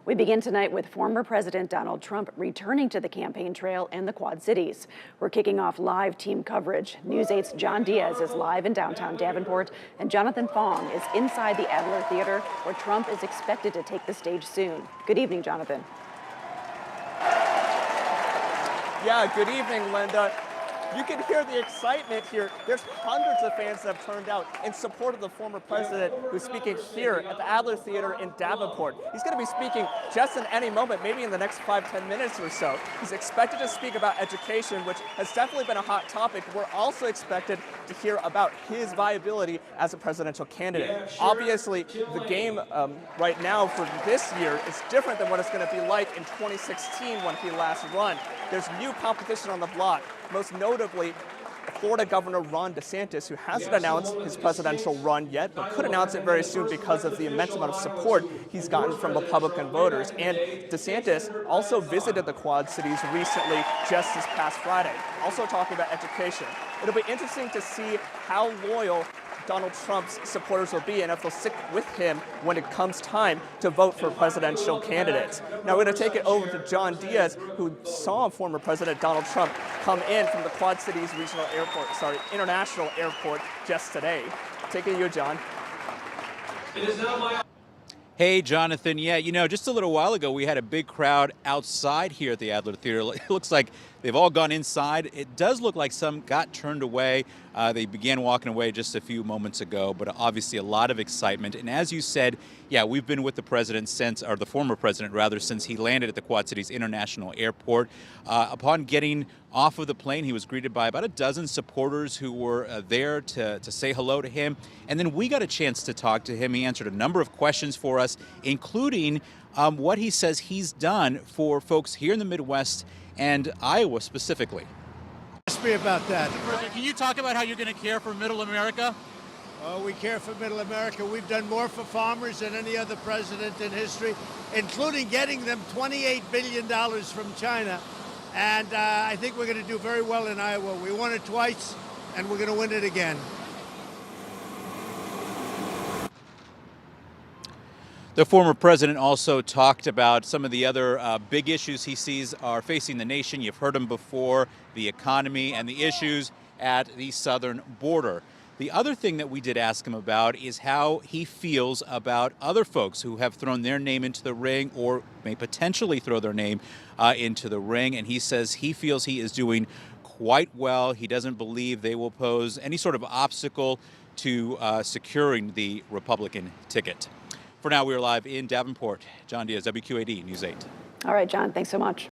We begin tonight with former President Donald Trump returning to the campaign trail in the Quad Cities. We're kicking off live team coverage. News 8's John Diaz is live in downtown Davenport, and Jonathan Fong is inside the Adler Theater, where Trump is expected to take the stage soon. Good evening, Jonathan. Yeah, good evening, Linda. You can hear the excitement here. There's hundreds of fans that have turned out in support of the former president, who's speaking here at the Adler Theater in Davenport. He's going to be speaking just in any moment, maybe in the next 5-10 minutes or so. He's expected to speak about education, which has definitely been a hot topic. We're also expected to hear about his viability as a presidential candidate. Yeah, sure. Obviously, the game right now for this year is different than what it's going to be like in 2016 when he last ran. There's new competition on the block, most notably Florida Governor Ron DeSantis, who hasn't announced his presidential run yet, but could announce it very soon because of the immense amount of support he's gotten from Republican voters. And DeSantis also visited the Quad Cities recently, just this past Friday, also talking about education. It'll be interesting to see how loyal Donald Trump's supporters will be and if they'll stick with him when it comes time to vote for presidential candidates. Now we're going to take it over to John Diaz, who saw former President Donald Trump come in from the Quad Cities International Airport just today. Take it to you, John. It is now my Hey, Jonathan. Yeah, just a little while ago, we had a big crowd outside here at the Adler Theater. It looks like they've all gone inside. It does look like some got turned away. They began walking away just a few moments ago, but obviously a lot of excitement. And as you said, yeah, we've been with the president or the former president rather, since he landed at the Quad Cities International Airport. Upon getting off of the plane, he was greeted by about a dozen supporters who were there to say hello to him. And then we got a chance to talk to him. He answered a number of questions for us, including what he says he's done for folks here in the Midwest and Iowa specifically. Ask me about that. Can you talk about how you're going to care for Middle America? We care for Middle America. We've done more for farmers than any other president in history, including getting them $28 billion from China. And I think we're going to do very well in Iowa. We won it twice, and we're going to win it again. The former president also talked about some of the other big issues he sees are facing the nation. You've heard him before, the economy and the issues at the southern border. The other thing that we did ask him about is how he feels about other folks who have thrown their name into the ring or may potentially throw their name into the ring. And he says he feels he is doing quite well. He doesn't believe they will pose any sort of obstacle to securing the Republican ticket. For now, we are live in Davenport. John Diaz, WQAD News 8. All right, John, thanks so much.